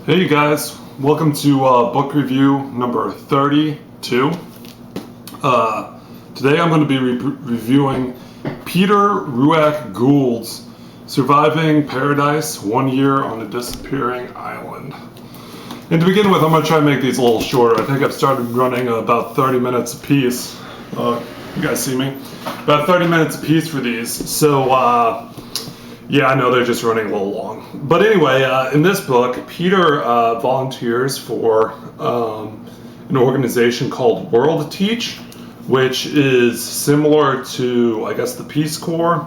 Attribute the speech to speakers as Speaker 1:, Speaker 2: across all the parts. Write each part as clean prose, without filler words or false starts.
Speaker 1: Hey you guys, welcome to book review number 32. Today I'm going to be reviewing Peter Rudiak-Gould's Surviving Paradise, 1 Year on a Disappearing Island. And to begin with, I'm going to try to make these a little shorter. I think I've started running about 30 minutes a piece. You guys see me? About 30 minutes a piece for these. So, yeah, I know they're just running a little long. But anyway, in this book, Peter volunteers for an organization called World Teach, which is similar to, I guess, the Peace Corps,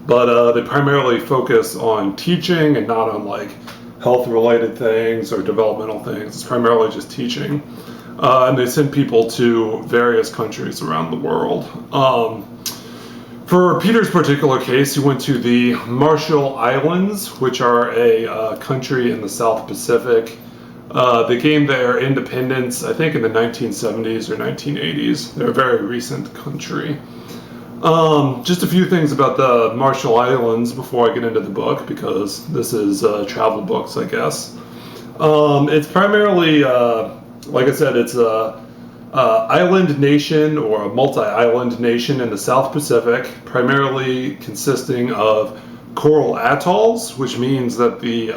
Speaker 1: but they primarily focus on teaching and not on, like, health-related things or developmental things. It's primarily just teaching. And they send people to various countries around the world. For Peter's particular case, he went to the Marshall Islands, which are a country in the South Pacific. They gained their independence, I think, in the 1970s or 1980s. They're a very recent country. Just a few things about the Marshall Islands before I get into the book, because this is travel books, I guess. It's primarily, like I said, it's a island nation or a multi-island nation in the South Pacific, primarily consisting of coral atolls, which means that the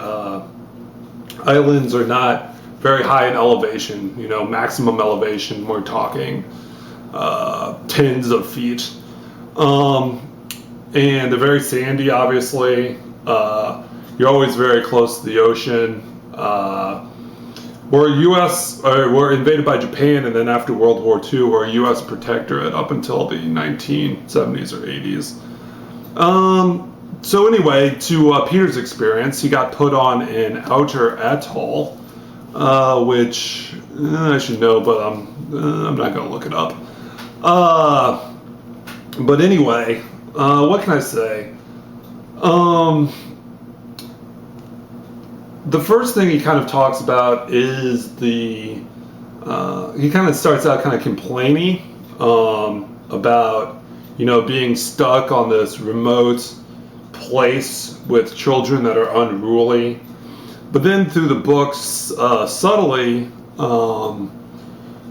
Speaker 1: islands are not very high in elevation. You know, maximum elevation, we're talking tens of feet. And they're very sandy, obviously. You're always very close to the ocean. We're invaded by Japan, and then after World War II, we're a U.S. protectorate up until the 1970s or 80s. So anyway, to Peter's experience, he got put on an outer atoll, which I should know, but I'm not going to look it up. But anyway, what can I say? The first thing he kind of talks about is he kind of starts out kind of complaining about, you know, being stuck on this remote place with children that are unruly. But then through the books, subtly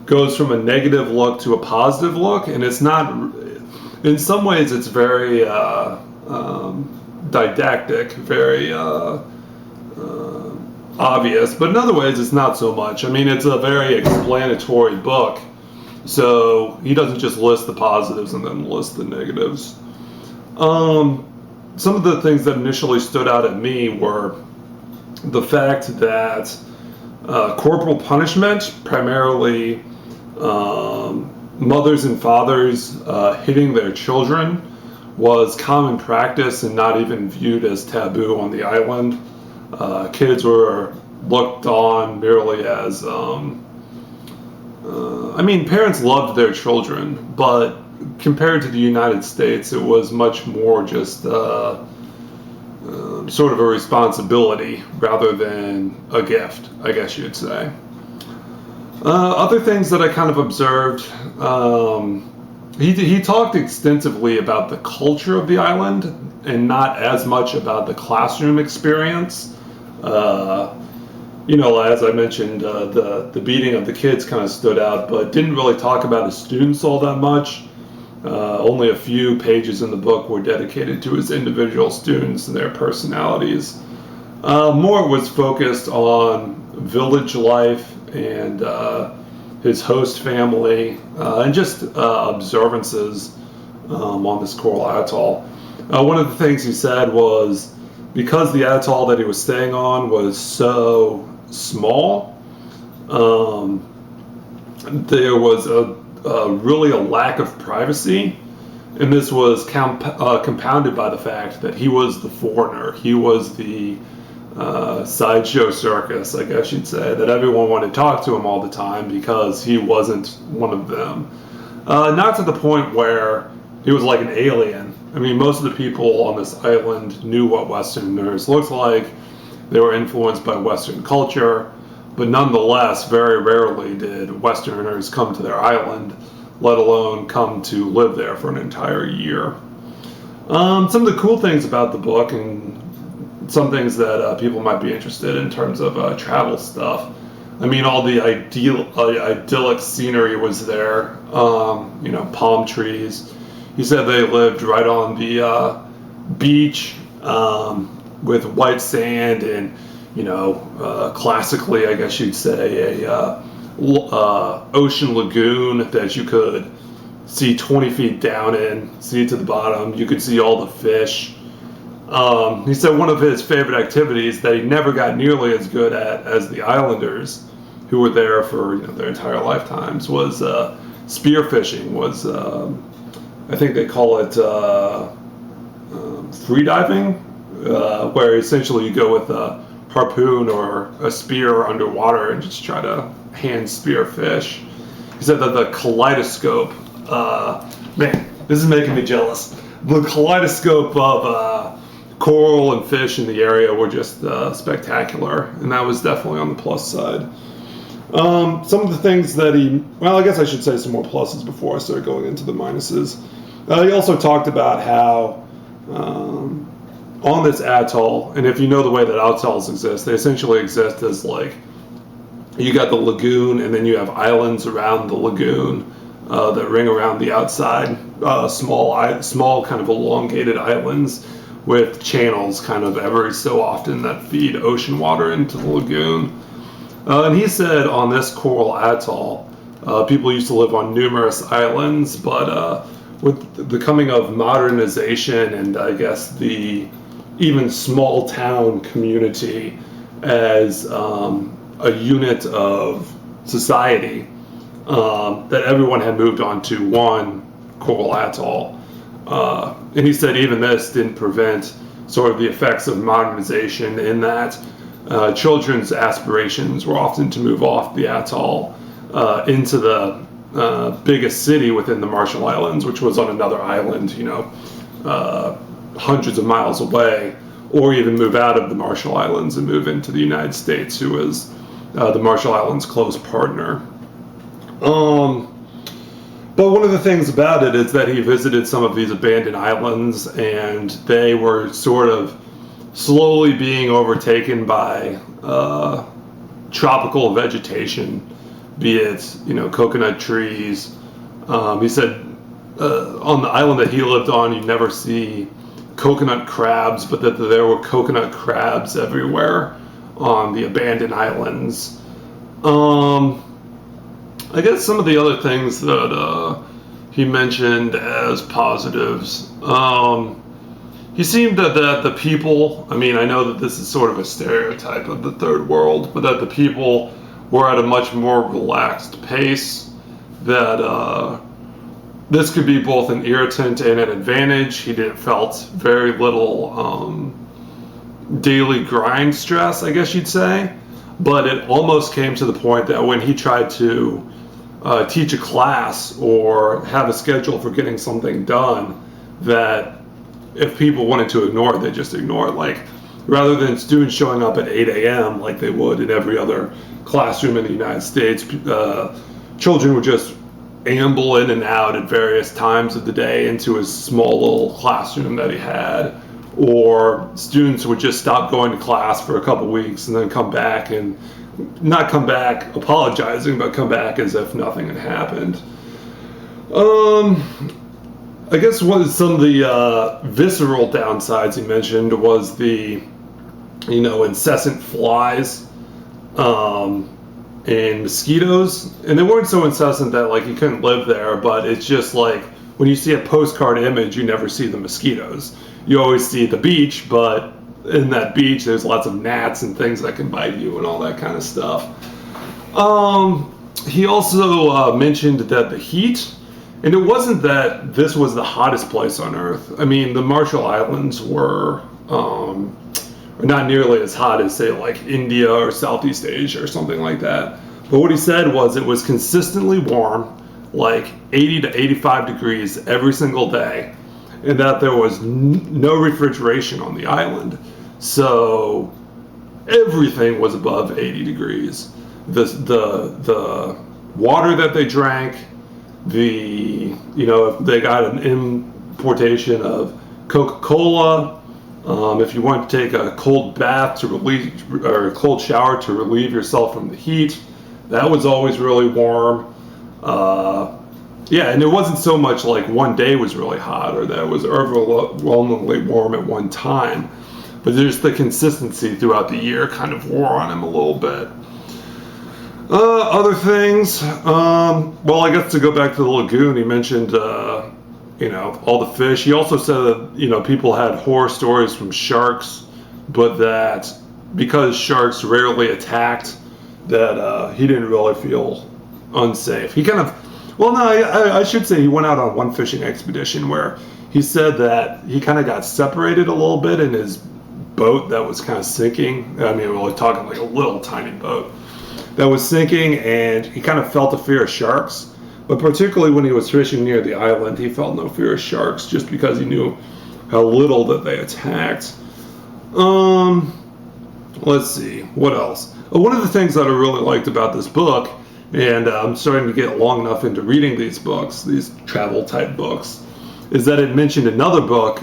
Speaker 1: goes from a negative look to a positive look, and it's not, in some ways it's very didactic, very obvious, but in other ways it's not so much. I mean, it's a very explanatory book, so he doesn't just list the positives and then list the negatives. Some of the things that initially stood out at me were the fact that corporal punishment, primarily mothers and fathers hitting their children, was common practice and not even viewed as taboo on the island. Kids were looked on merely as, parents loved their children, but compared to the United States, it was much more just sort of a responsibility rather than a gift, I guess you'd say. Other things that I kind of observed, he talked extensively about the culture of the island and not as much about the classroom experience. You know, as I mentioned, the beating of the kids kind of stood out, but didn't really talk about his students all that much. Only a few pages in the book were dedicated to his individual students and their personalities. More was focused on village life and his host family, and just observances on this coral atoll. One of the things he said was, because the atoll that he was staying on was so small, there was really a lack of privacy, and this was compounded by the fact that he was the foreigner. He was the sideshow circus, I guess you'd say, that everyone wanted to talk to him all the time because he wasn't one of them. Not to the point where he was like an alien. I mean, most of the people on this island knew what Westerners looked like. They were influenced by Western culture, but nonetheless, very rarely did Westerners come to their island, let alone come to live there for an entire year. Some of the cool things about the book, and some things that people might be interested in terms of travel stuff. I mean, all the idyllic scenery was there. Palm trees. He said they lived right on the beach with white sand and, classically, I guess you'd say, a ocean lagoon that you could see 20 feet down in, see to the bottom. You could see all the fish. He said one of his favorite activities that he never got nearly as good at as the islanders, who were there for their entire lifetimes, was spearfishing. Was I think they call it free diving, where essentially you go with a harpoon or a spear underwater and just try to hand spear fish. He said that the kaleidoscope, man, this is making me jealous. The kaleidoscope of coral and fish in the area were just spectacular, and that was definitely on the plus side. Some of the things that I guess I should say some more pluses before I start going into the minuses. He also talked about how on this atoll, and if you know the way that atolls exist, they essentially exist as like, you got the lagoon and then you have islands around the lagoon that ring around the outside, small kind of elongated islands with channels kind of every so often that feed ocean water into the lagoon. And he said on this coral atoll, people used to live on numerous islands, but with the coming of modernization and I guess the even small town community as a unit of society, that everyone had moved on to one coral atoll. And he said even this didn't prevent sort of the effects of modernization in that children's aspirations were often to move off the atoll into the biggest city within the Marshall Islands, which was on another island, hundreds of miles away, or even move out of the Marshall Islands and move into the United States, who is the Marshall Islands' close partner. But one of the things about it is that he visited some of these abandoned islands, and they were sort of slowly being overtaken by tropical vegetation, be it coconut trees. He said on the island that he lived on, you never see coconut crabs, but that there were coconut crabs everywhere on the abandoned islands. I guess some of the other things that he mentioned as positives. He seemed that the people, I mean, I know that this is sort of a stereotype of the third world, but that the people were at a much more relaxed pace, that this could be both an irritant and an advantage. He felt very little daily grind stress, I guess you'd say, but it almost came to the point that when he tried to teach a class or have a schedule for getting something done, that if people wanted to ignore it, they just ignore it. Like, rather than students showing up at 8 a.m. like they would in every other classroom in the United States, children would just amble in and out at various times of the day into his small little classroom that he had. Or students would just stop going to class for a couple weeks and then come back, and not come back apologizing, but come back as if nothing had happened. I guess some of the visceral downsides he mentioned was the, incessant flies and mosquitoes. And they weren't so incessant that like you couldn't live there, but it's just like when you see a postcard image, you never see the mosquitoes. You always see the beach, but in that beach there's lots of gnats and things that can bite you and all that kind of stuff. He also mentioned that the heat, and it wasn't that this was the hottest place on Earth. I mean, the Marshall Islands were not nearly as hot as, say, like India or Southeast Asia or something like that. But what he said was it was consistently warm, like 80 to 85 degrees every single day, and that there was no refrigeration on the island. So everything was above 80 degrees. The water that they drank, if they got an importation of Coca-Cola, If you want to take a cold bath to relieve, or a cold shower to relieve yourself from the heat, that was always really warm. Yeah, and it wasn't so much like one day was really hot or that it was overwhelmingly warm at one time, but just the consistency throughout the year kind of wore on him a little bit. Other things, well, I guess to go back to the lagoon, he mentioned, all the fish. He also said that, people had horror stories from sharks, but that because sharks rarely attacked, that he didn't really feel unsafe. He kind of, well, no, I should say he went out on one fishing expedition where he said that he kind of got separated a little bit in his boat that was kind of sinking. I mean, we're talking like a little tiny boat that was sinking, and he kind of felt a fear of sharks. But particularly when he was fishing near the island, he felt no fear of sharks just because he knew how little that they attacked. Let's see, what else? One of the things that I really liked about this book, and I'm starting to get long enough into reading these books, these travel type books, is that it mentioned another book,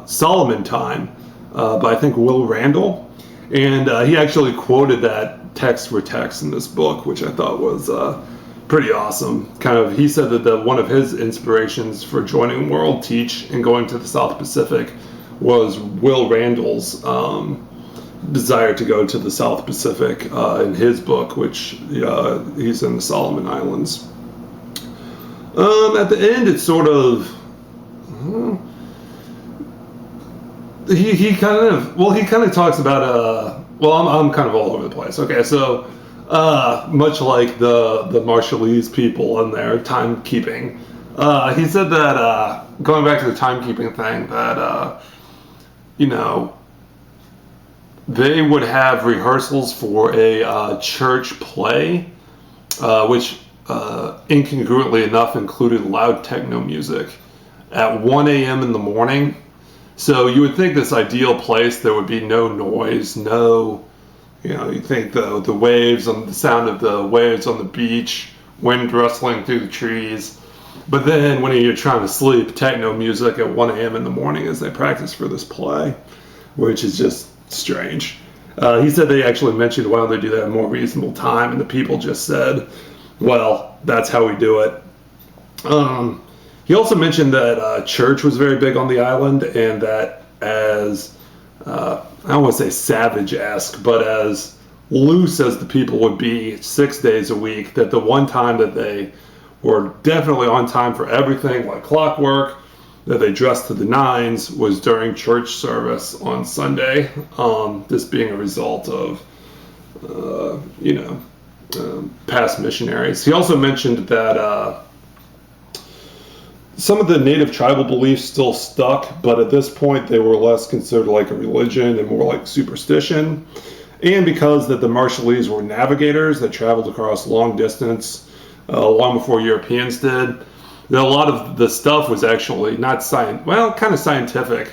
Speaker 1: Solomon Time, by I think Will Randall. And he actually quoted that text for text in this book, which I thought was pretty awesome. He said that one of his inspirations for joining World Teach and going to the South Pacific was Will Randall's desire to go to the South Pacific in his book, which he's in the Solomon Islands. At the end, it's sort of he kind of talks about I'm kind of all over the place. Okay, so much like the Marshallese people and their timekeeping, he said that going back to the timekeeping thing, that they would have rehearsals for a church play, which incongruently enough included loud techno music at 1 a.m. in the morning. So you would think this ideal place, there would be no noise, you think the waves and the sound of the waves on the beach, wind rustling through the trees. But then when you're trying to sleep, techno music at 1 a.m. in the morning as they practice for this play, which is just strange. He said they actually mentioned, why don't they do that at a more reasonable time? And the people just said, well, that's how we do it. He also mentioned that church was very big on the island, and that as, I don't want to say savage-esque, but as loose as the people would be 6 days a week, that the one time that they were definitely on time for everything, like clockwork, that they dressed to the nines, was during church service on Sunday. This being a result of, past missionaries. He also mentioned that some of the native tribal beliefs still stuck, but at this point they were less considered like a religion and more like superstition. And because that the Marshallese were navigators that traveled across long distance, long before Europeans did, that a lot of the stuff was actually not kind of scientific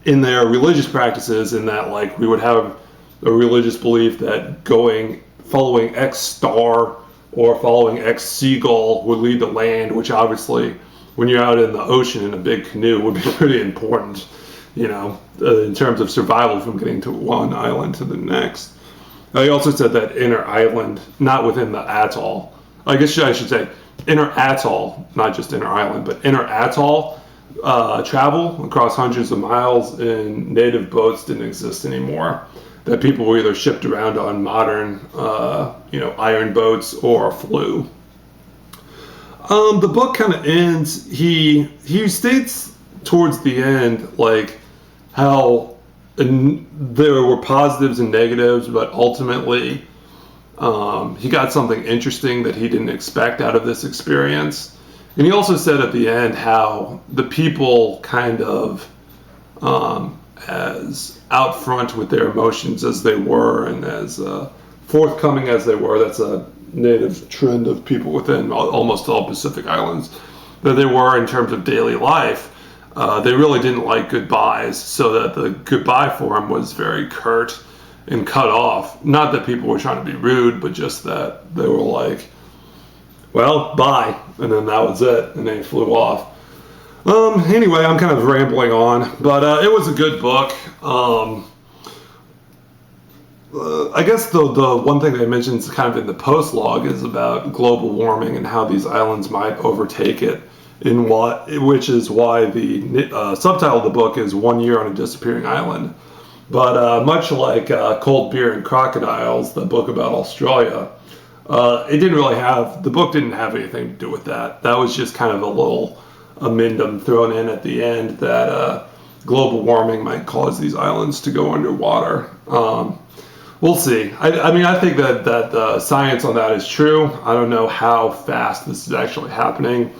Speaker 1: in their religious practices, in that like we would have a religious belief that following X star or following X seagull would lead to land, which obviously when you're out in the ocean in a big canoe would be pretty important, in terms of survival from getting to one island to the next. He also said that inner island, not within the atoll, I guess I should say inner atoll, not just inner island, but inner atoll travel across hundreds of miles in native boats didn't exist anymore. That people were either shipped around on modern, iron boats or flew. The book kind of ends. He states towards the end like how there were positives and negatives, but ultimately he got something interesting that he didn't expect out of this experience. And he also said at the end how the people kind of as out front with their emotions as they were, and as forthcoming as they were. That's a native trend of people within almost all Pacific Islands, that they were in terms of daily life. They really didn't like goodbyes, so that the goodbye form was very curt and cut off. Not that people were trying to be rude, but just that they were like, well, bye, and then that was it, and they flew off. Anyway, I'm kind of rambling on, but it was a good book. I guess the one thing they mentioned kind of in the post-log is about global warming and how these islands might overtake it, which is why the subtitle of the book is 1 Year on a Disappearing Island. But much like Cold Beer and Crocodiles, the book about Australia, the book didn't have anything to do with that. That was just kind of a little amendum thrown in at the end that global warming might cause these islands to go underwater. We'll see. I mean, I think that the science on that is true. I don't know how fast this is actually happening,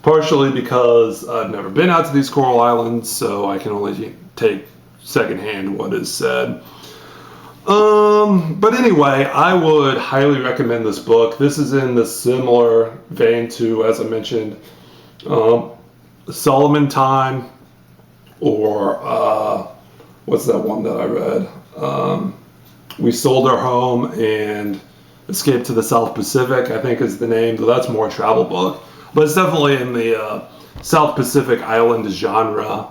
Speaker 1: partially because I've never been out to these coral islands, so I can only take secondhand what is said. But anyway, I would highly recommend this book. This is in the similar vein to, as I mentioned, Solomon Time, or what's that one that I read? We Sold Our Home and Escaped to the South Pacific, I think is the name. So that's more a travel book. But it's definitely in the South Pacific island genre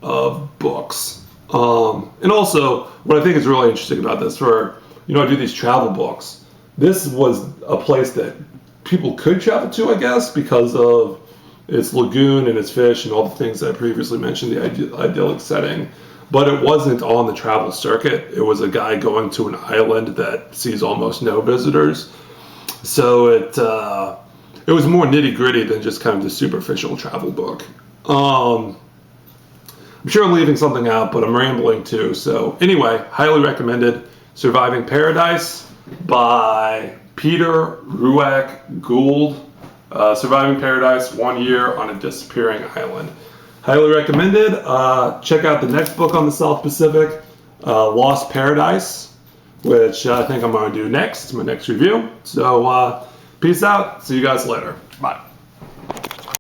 Speaker 1: of books. And also, what I think is really interesting about this, I do these travel books. This was a place that people could travel to, I guess, because of its lagoon and its fish and all the things that I previously mentioned, the idyllic setting. But it wasn't on the travel circuit. It was a guy going to an island that sees almost no visitors. So it was more nitty-gritty than just kind of the superficial travel book. I'm sure I'm leaving something out, but I'm rambling too. So anyway, highly recommended. Surviving Paradise by Peter Rudiak-Gould. Surviving Paradise, 1 Year on a Disappearing Island. Highly recommended. Check out the next book on the South Pacific, Lost Paradise, which I think I'm going to do next, my next review. So peace out. See you guys later. Bye.